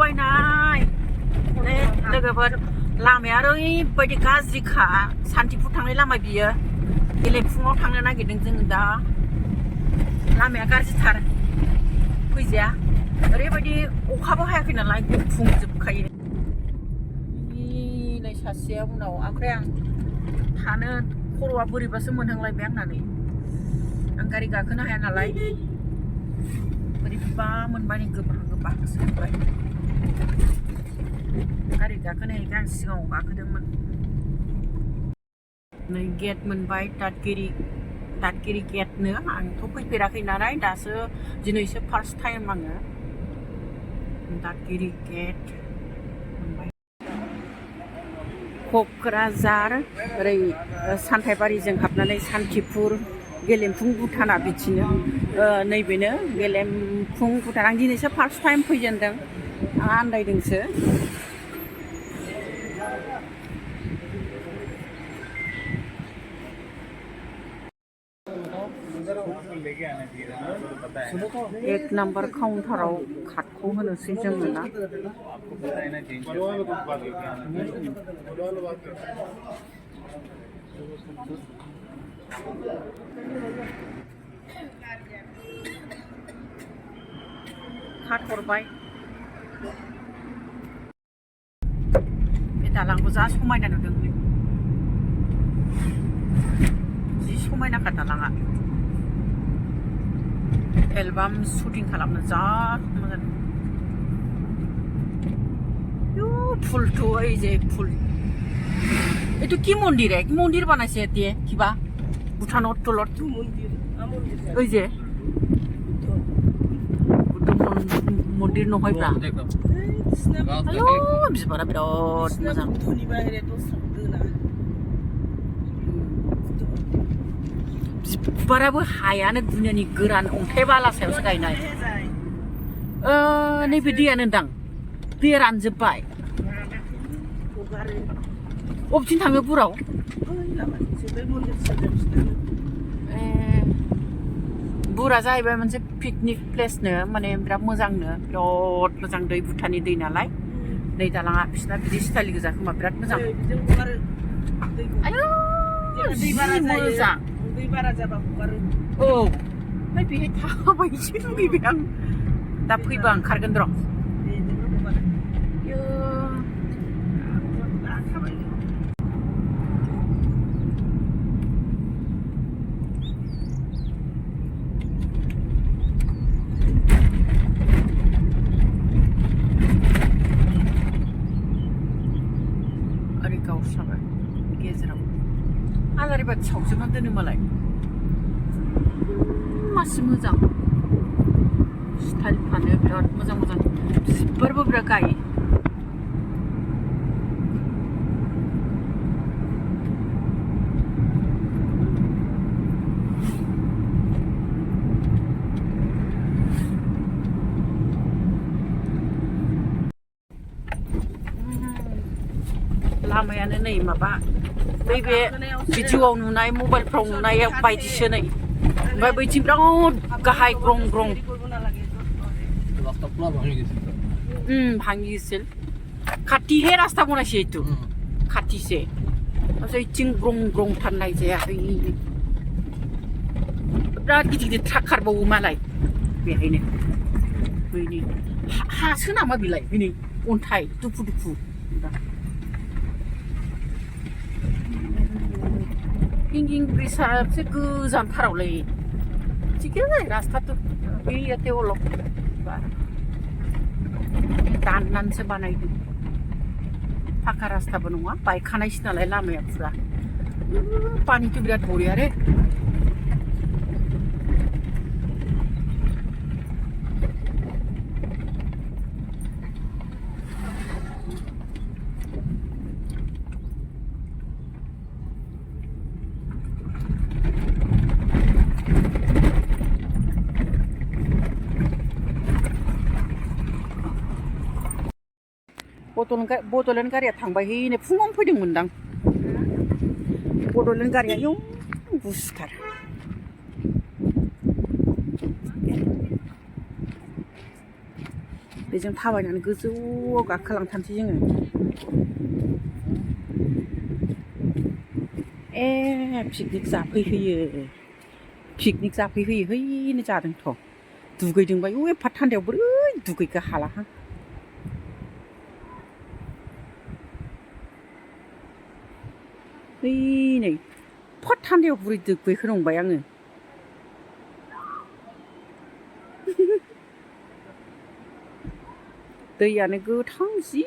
सौफैबायनाय लोगोफोर लामाया ओरैबायदि गाज्रिखा सान्तिपुर थांनाय लामा बियो गेलेमफुङाव थांनो नागिरदों जोङो दा लामाया गाज्रिथार फैजाया ओरैबायदि अखाबो हायाखै नालाय गुफुंजोबखायो नै सासेया उनाव ओमफ्राय आं थानो खर'आ बोरैबासो मोनहांलायबाय आंनानै आं गारि गाखोनो हाया नालाय बोरैबा मोनबाय गोबा गोबा सोंबाय गारि गाखोनायखाय आं सिगाङाव गाखोदोंमोन नै गेट मोनबाय दादगिरि गेटनो आंथ' फैफेराखै नालाय दासो दिनैसो फार्स्ट टाइम आङो दादगिरि गेट मोनबाय क'क्राझार ओरै सान्थाइबारिजों हाबनानै सान्तिपुर गेलेमफुं भुटाना बिदिनो नैबेनो गेलेमफुं भुटान आं दिनैसो फार्स्ट टाइम फैजेनदों आं आन्दायदोंसो एक नम्बर काउन्टाराव कार्डखौ होनोसै जोङो ना कार्ड हरबाय बे दालांखौ जा समायना नुदों जि समायनाखा दालाङा एलबाम शुटिं खालामनो जा मोजां फुल तो এই যে ফুল এটো কি মন্দির কি মন্দির বানাইছে এতে কিবা ভুটানৰ তলত ওই যে মন্দির নহয়ब्रा আয়ো বিবারা বিরাট मोजां बिबाराबो हायानो दुनियानि गोरान अन्थाइ बाला सायावसो गायनाय नैबे दैयानो दां दैया रानजोब्बाय बबेथिं थाङो बुराव बुरा जाहैबाय मोनसे पिकनिक प्लेसनो माने बिराद मोजांनो बिराद मोजां दै भुटाननि दै नालाय नै दालाङा बिसिना बिदि स्टाइल गोजा खोमा बिराद मोजां आयौ मोजां दै बारा जाबा हगारो औ ओमफ्राय बेहाय थाबायनोसो लुगैबाय आं दा फैबा ओंखारगोन र' ओरै गावस्राबाय गेजेराव आलारि बाथि सावजोबनानै दोनो मालाय मासि मोजां स्टाइलफ्रानो बिराद मोजां मोजां बिबारबो बिराद गायो लामायानो नै माबा नैबे भिडिअआव नुनाय मबाइलफ्राव नुनाय बायदिसो नै ओमफ्राय बैथिं बिराद गाहाय ग्रं ग्रं ভাঙি গেছিল কাটিহে ৰাস্তা বনাইছে এইটো কাটিছে তাৰপিছত ইथिং গ্ৰং গ্ৰং थारनाय जायाखै बिराद गिदिर गिदिर ट्राक खारबावो मालाय बेहायनो बैनि हासो नामा बिलाय बैनि अन्थाइ दुफु दुफु हिंगिं ब्रिजआ एसे गोजानथारावलै थिगैनो जायो रास्ताथ' बैयो देवलप दाननानैसो बानायदों फाखा रास्ताबो नङा बायखानायसो नालाय लामाया फुरा पानिथ' बिराद बरिया रे बड'लेण्ड गारिया थांबाय हैनो फुङावनो फैदोंमोनदां बड'लेण्ड गारिया आयौ गुसुथार बेजों थाबायनानै गोजौआव गाखोलांथारसै जोङो पिकनिक जाफैहोयो हैनो जादोंथ' दुगैदोंबा एफा थान्दायाव बोरै दुगैखो हालाहां नै एफा थान्दायाव बोरै दुगैखो नंबाय आङो दैयानो गोथां जि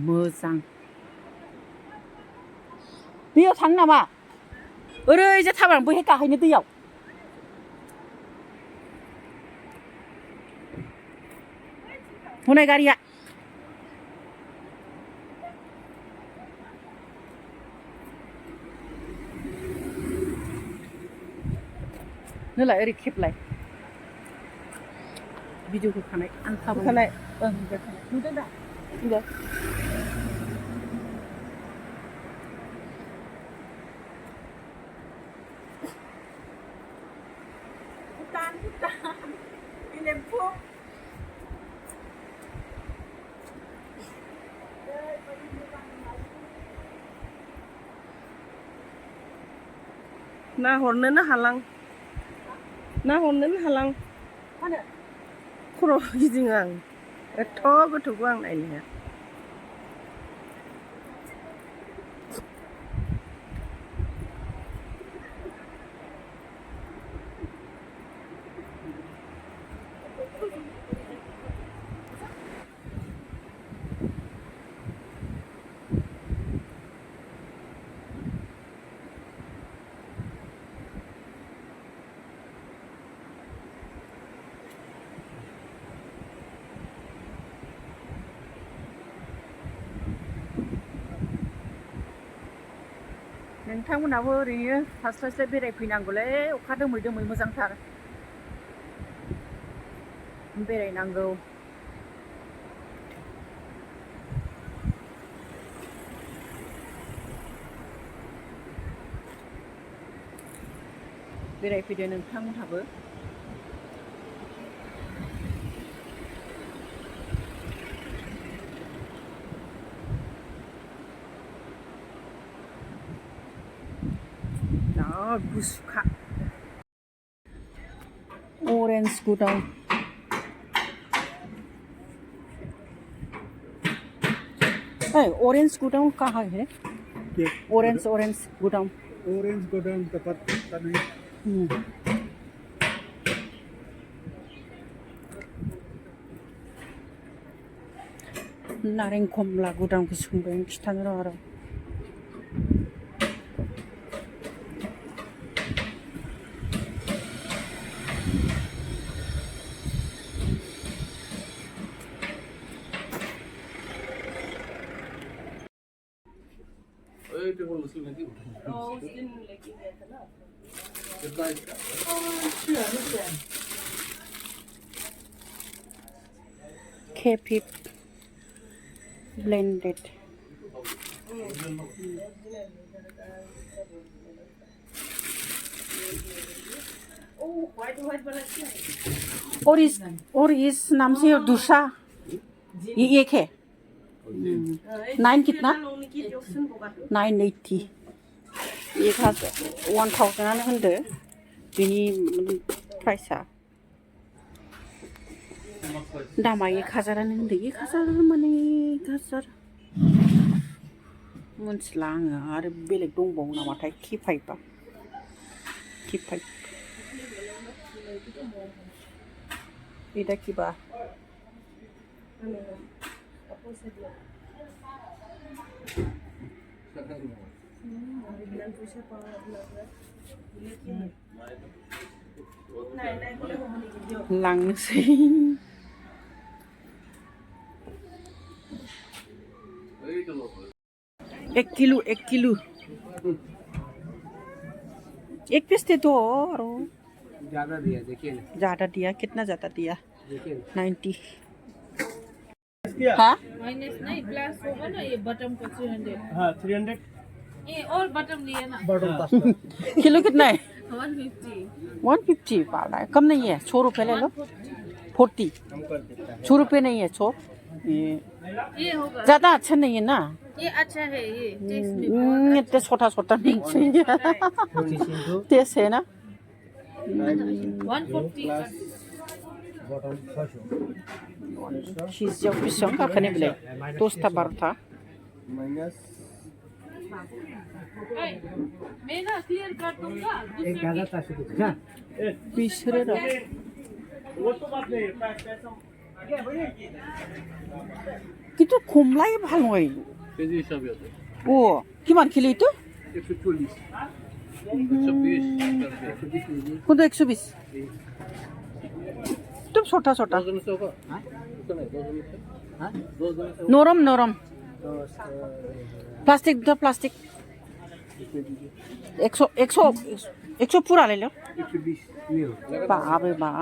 मोजां दैयाव थाङो नामा ओरैजा थाबायनानै बैहाय गाहैनो दैयाव हनै गारिया नोलाय ओरै खेबलाय भिडिअ होखानाय आं होखानाय नुदों दा नुदों Bhutan गेलेमफुं ना हरनोनो हालां मानो खर' गिदिङो आं एथ' गोथौखौ आं नायनो हाया नोंथांमोनाबो ओरैनो थास्लायस्लाय बेरायफैनांगौलै अखा दोमै मोजांथार बेरायनांगौ बेरायफैदो नोंथांमोनहाबो गुसुखा ऑरेंज गुदाम ऑरेंज गुदाम कहाँ है ऑरेंज गुदाम tempat tadi नारें खमला गुदामखौ सोंबाय आं खिथानो र' आरो Keep blended और इस नाम से दूसरा ये एक है 9 कितना 980 1000 होनदो बिनि प्राइसआ दामा 1000 होनदो 1000 माने 1000 मोनथिला आङो आरो बेलेग दंबावो नामाथाय किफाइबा किफाइब এটা কিবা लांनोसै 1 किलो एक पीस दे दो और ज्यादा दिया देखिए ना ज्यादा दिया कितना ज्यादा दिया देखिए 90 हाँ माइनस नहीं प्लस होगा ना ये बटन का 300 हाँ 300 ये और बटन लिए ना बटन का किलो कितना है 150 150 पाला है कम नहीं है 100 रुपए ले लो 40 हम कर देता है 100 रुपये नहीं है चॉप ये होगा ज़्यादा अच्छा नहीं है ना ये अच्छा है ये टेस्ट में इतने छोटा छोटा नहीं चाहिए टेस्ट है ना 140 बॉटम 600 खिजियाव बेसेबां गाखोनाय बेलाय 10था 12था माइनस मैं ना क्लियर कर दूंगा एक ज्यादा ताकि ना बिसोरो र' वो तो बात नहीं पैसा কিন্তু কমলাই ভালো হয় কেজি হিসাবে আছে ও কিমান কিলো এইটো 140 120 কোনটো 120 একদম ছোটা ছোটা নরম নরম প্লাস্টিক দুটা প্লাস্টিক 100 পুরা লাইল 120 বাবে বা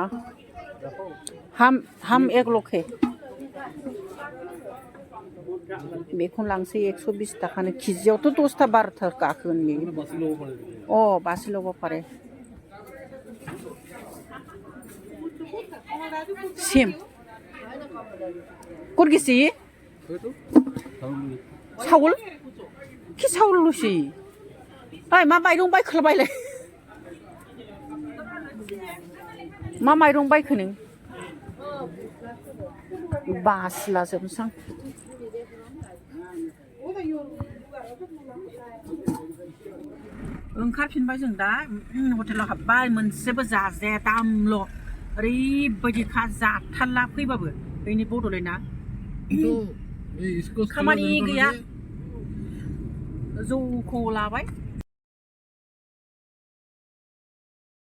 हम एक लखे बेखौनो लांसै 120 थाखानो केजियावथ' 10था 12था गाखोगोन बे अ बासिल'बो पारे सेम कोट गिसि साउल कि साउलल'सै ओइ मा माइरं बायखोलाबायलाय मा माइरं बायखो नों बासिलाजोबनोसां ओंखारफिनबाय जों दा हटेलाव हाबबाय मोनसेबो जाजाया दामल' ओरैबायदिखा जाथारला फैबाबो बैनि बड'लेण्डआ खामानि गैया जौखौ लाबाय